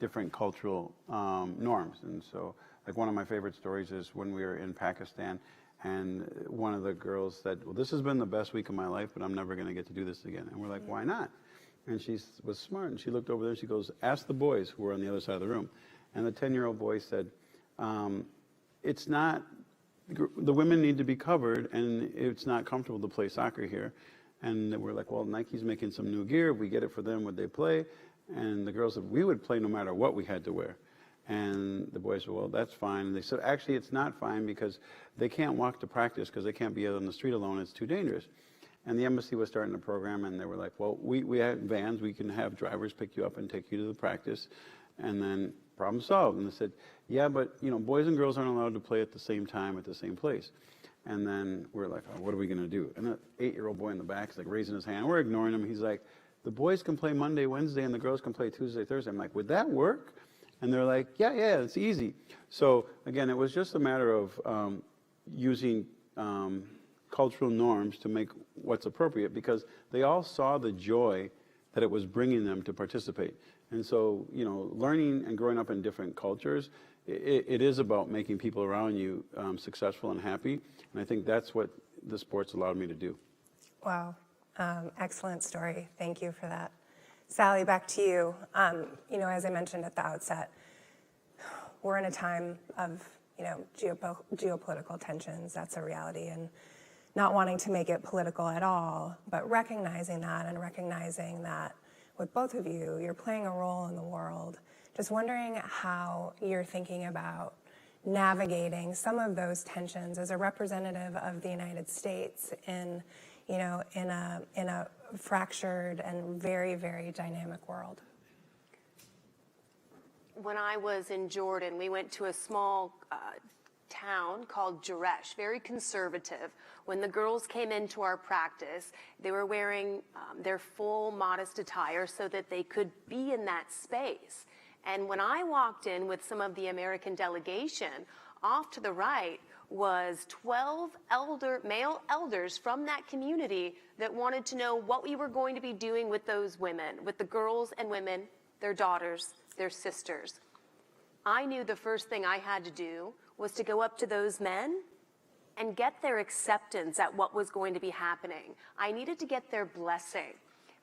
different cultural norms. And so, like, one of my favorite stories is when we were in Pakistan, and one of the girls said, well, this has been the best week of my life, but I'm never going to get to do this again. And we're like, why not? And she was smart, and she looked over there, and she goes, ask the boys who were on the other side of the room. And the 10-year-old boy said, it's not, the women need to be covered, and it's not comfortable to play soccer here. And we're like, well, Nike's making some new gear. If we get it for them, would they play? And the girls said, we would play no matter what we had to wear. And the boys said, well, that's fine. And they said, actually, it's not fine because they can't walk to practice because they can't be out on the street alone. It's too dangerous. And the embassy was starting a program, and they were like, well, we have vans. We can have drivers pick you up and take you to the practice. And then problem solved. And they said, yeah, but, you know, boys and girls aren't allowed to play at the same time at the same place. And then we're like, oh, what are we going to do? And the 8-year-old boy in the back is like raising his hand. We're ignoring him. He's like, the boys can play Monday, Wednesday, and the girls can play Tuesday, Thursday. I'm like, would that work? And they're like, yeah, it's easy. So again, it was just a matter of using cultural norms to make what's appropriate, because they all saw the joy that it was bringing them to participate. And so, you know, learning and growing up in different cultures, it is about making people around you successful and happy. And I think that's what the sports allowed me to do. Wow. Excellent story. Thank you for that. Sally, back to you. You know, as I mentioned at the outset, we're in a time of, you know, geopolitical tensions. That's a reality. And not wanting to make it political at all, but recognizing that and recognizing that with both of you, you're playing a role in the world. Just wondering how you're thinking about navigating some of those tensions as a representative of the United States in, you know, in a fractured and very, very dynamic world. When I was in Jordan, we went to a small town called Jaresh, very conservative. When the girls came into our practice, they were wearing their full modest attire so that they could be in that space. And when I walked in with some of the American delegation, off to the right was 12 male elders from that community that wanted to know what we were going to be doing with those women, with the girls and women, their daughters, their sisters. I knew the first thing I had to do was to go up to those men and get their acceptance at what was going to be happening. I needed to get their blessing.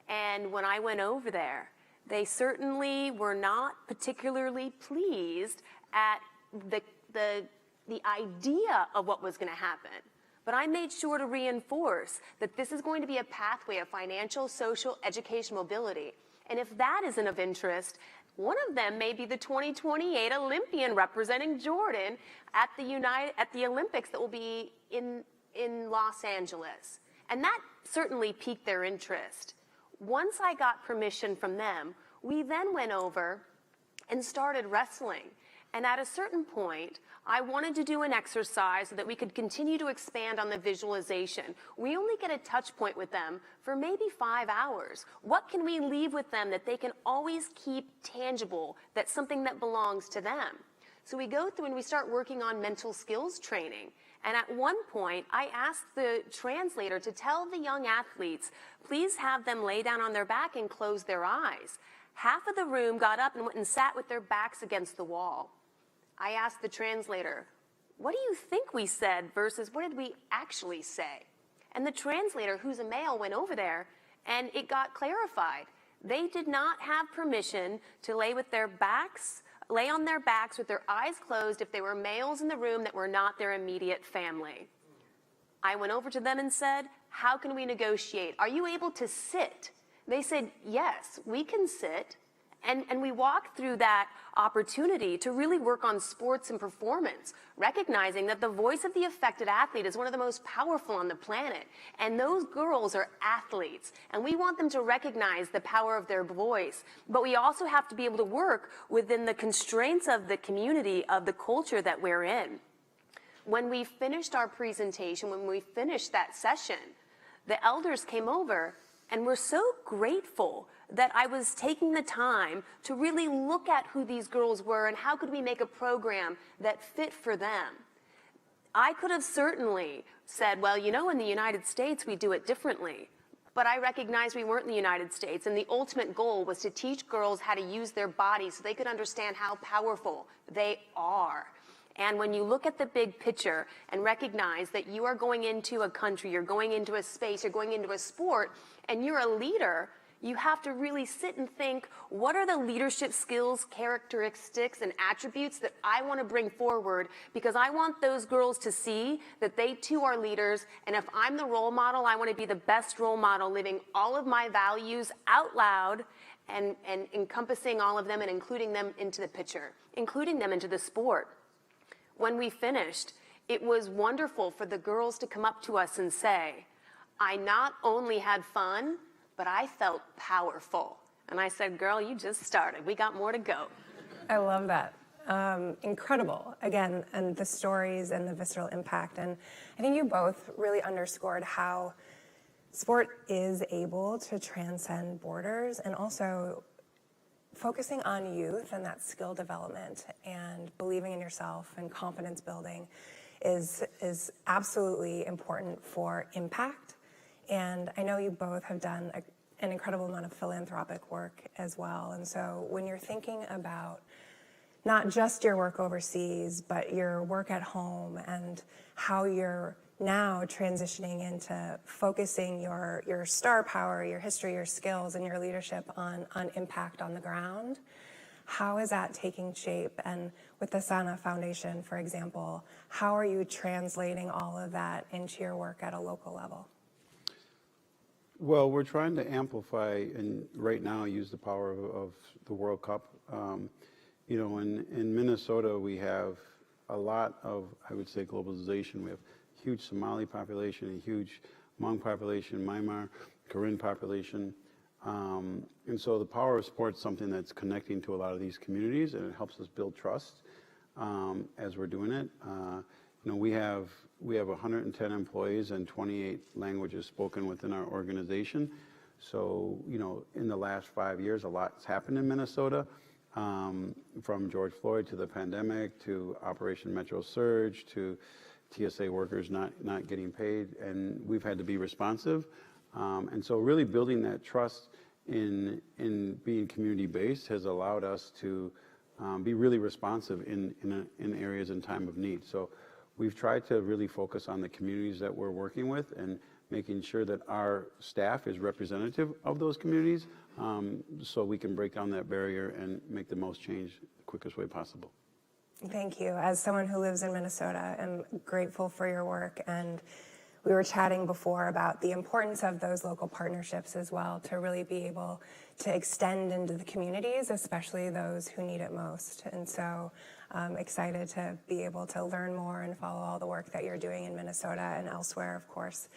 And when I went over there, they certainly were not particularly pleased at the idea of what was going to happen. But I made sure to reinforce that this is going to be a pathway of financial, social, educational mobility. And if that isn't of interest, one of them may be the 2028 Olympian representing Jordan at the Olympics that will be in Los Angeles. And that certainly piqued their interest. Once I got permission from them, we then went over and started wrestling. And at a certain point, I wanted to do an exercise so that we could continue to expand on the visualization. We only get a touch point with them for maybe 5 hours. What can we leave with them that they can always keep tangible, that's something that belongs to them? So we go through and we start working on mental skills training. And at one point, I asked the translator to tell the young athletes, please have them lay down on their back and close their eyes. Half of the room got up and went and sat with their backs against the wall. I asked the translator, what do you think we said versus what did we actually say? And the translator, who's a male, went over there and it got clarified. They did not have permission to lay on their backs with their eyes closed if they were males in the room that were not their immediate family. I went over to them and said, how can we negotiate? Are you able to sit? They said, yes, we can sit. And we walked through that opportunity to really work on sports and performance, recognizing that the voice of the affected athlete is one of the most powerful on the planet. And those girls are athletes, and we want them to recognize the power of their voice. But we also have to be able to work within the constraints of the community, of the culture that we're in. When we finished our presentation, when we finished that session, the elders came over and were so grateful that I was taking the time to really look at who these girls were and how could we make a program that fit for them. I could have certainly said, well, you know, in the United States, we do it differently. but I recognized we weren't in the United States, and the ultimate goal was to teach girls how to use their bodies so they could understand how powerful they are. And when you look at the big picture and recognize that you are going into a country, you're going into a space, you're going into a sport, and you're a leader, you have to really sit and think, what are the leadership skills, characteristics, and attributes that I want to bring forward? Because I want those girls to see that they too are leaders, and if I'm the role model, I want to be the best role model, living all of my values out loud and encompassing all of them and including them into the picture, including them into the sport. When we finished, it was wonderful for the girls to come up to us and say, I not only had fun, but I felt powerful. And I said, girl, you just started. We got more to go. I love that. Incredible, again, and the stories and the visceral impact. And I think you both really underscored how sport is able to transcend borders, and also focusing on youth and that skill development and believing in yourself and confidence building is absolutely important for impact. And I know you both have done an incredible amount of philanthropic work as well. And so when you're thinking about not just your work overseas, but your work at home and how you're now transitioning into focusing your star power, your history, your skills, and your leadership on impact on the ground, how is that taking shape? And with the Sanneh Foundation, for example, how are you translating all of that into your work at a local level? Well, we're trying to amplify and right now use the power of the World Cup. You know, in Minnesota, we have a lot of, I would say, globalization. We have a huge Somali population, a huge Hmong population, Myanmar, Korean population. And so the power of sport is something that's connecting to a lot of these communities, and it helps us build trust as we're doing it. You know, we have 110 employees and 28 languages spoken within our organization. So, you know, in the last 5 years, a lot's happened in Minnesota, from George Floyd to the pandemic to Operation Metro Surge to TSA workers not getting paid, and we've had to be responsive. And so really building that trust in being community-based has allowed us to be really responsive in areas in time of need. So we've tried to really focus on the communities that we're working with and making sure that our staff is representative of those communities, so we can break down that barrier and make the most change the quickest way possible. Thank you. As someone who lives in Minnesota, I'm grateful for your work, and we were chatting before about the importance of those local partnerships as well to really be able to extend into the communities, especially those who need it most. And so I'm excited to be able to learn more and follow all the work that you're doing in Minnesota and elsewhere, of course.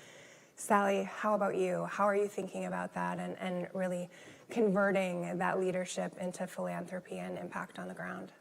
Sally, how about you? How are you thinking about that and really converting that leadership into philanthropy and impact on the ground?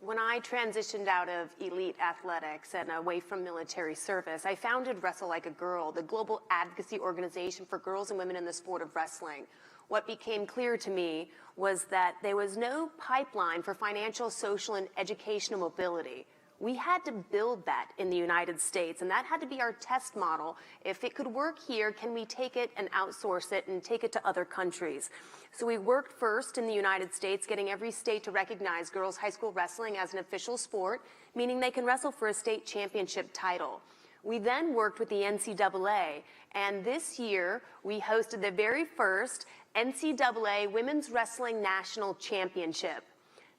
When I transitioned out of elite athletics and away from military service, I founded Wrestle Like a Girl, the global advocacy organization for girls and women in the sport of wrestling. What became clear to me was that there was no pipeline for financial, social, and educational mobility. We had to build that in the United States, and that had to be our test model. If it could work here, can we take it and outsource it and take it to other countries? So we worked first in the United States, getting every state to recognize girls' high school wrestling as an official sport, meaning they can wrestle for a state championship title. We then worked with the NCAA, and this year we hosted the very first NCAA Women's Wrestling National Championship.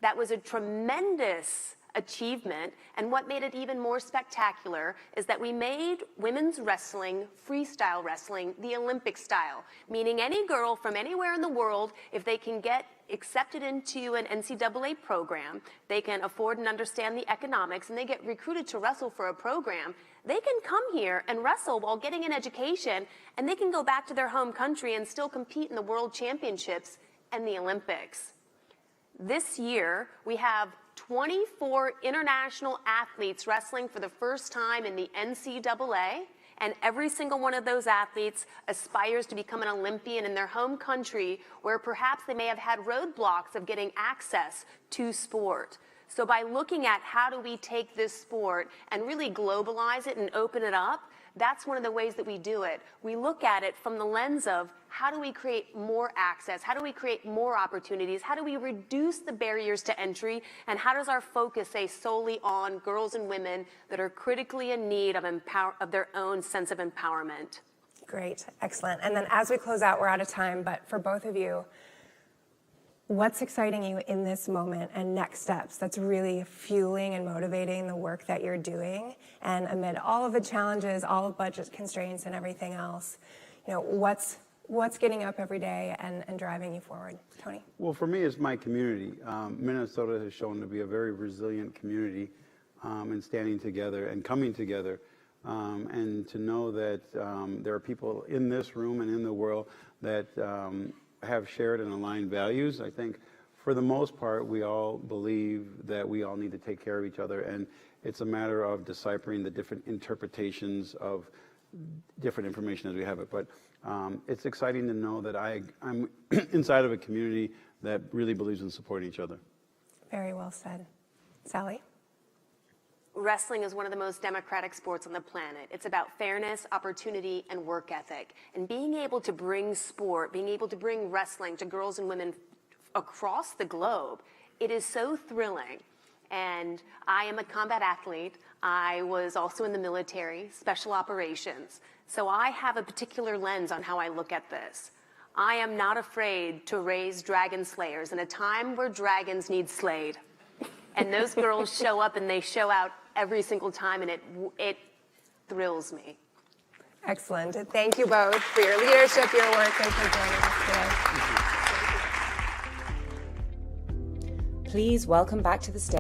That was a tremendous achievement, and what made it even more spectacular is that we made women's wrestling, freestyle wrestling, the Olympic style, meaning any girl from anywhere in the world, if they can get accepted into an NCAA program, they can afford and understand the economics, and they get recruited to wrestle for a program, they can come here and wrestle while getting an education, and they can go back to their home country and still compete in the World Championships and the Olympics. This year, we have 24 international athletes wrestling for the first time in the NCAA, and every single one of those athletes aspires to become an Olympian in their home country, where perhaps they may have had roadblocks of getting access to sport. So by looking at how do we take this sport and really globalize it and open it up, That's one of the ways that we do it. We look at it from the lens of how do we create more access? How do we create more opportunities? How do we reduce the barriers to entry? And how does our focus stay solely on girls and women that are critically in need of their own sense of empowerment? Great, excellent. And then as we close out, we're out of time, but for both of you, what's exciting you in this moment and next steps that's really fueling and motivating the work that you're doing? And amid all of the challenges, all of budget constraints and everything else, what's getting up every day and driving you forward? Tony? Well, for me, it's my community. Minnesota has shown to be a very resilient community in standing together and coming together. And to know that there are people in this room and in the world that have shared and aligned values. I think for the most part, we all believe that we all need to take care of each other, and it's a matter of deciphering the different interpretations of different information as we have it. But it's exciting to know that I'm inside of a community that really believes in supporting each other. Very well said. Sally? Wrestling is one of the most democratic sports on the planet. It's about fairness, opportunity, and work ethic. And being able to bring sport, being able to bring wrestling to girls and women across the globe, it is so thrilling. And I am a combat athlete. I was also in the military, special operations. So I have a particular lens on how I look at this. I am not afraid to raise dragon slayers in a time where dragons need slayed. And those girls show up and they show out every single time, and it thrills me. Excellent. Thank you both for your leadership, your work, and for joining us today. Please welcome back to the stage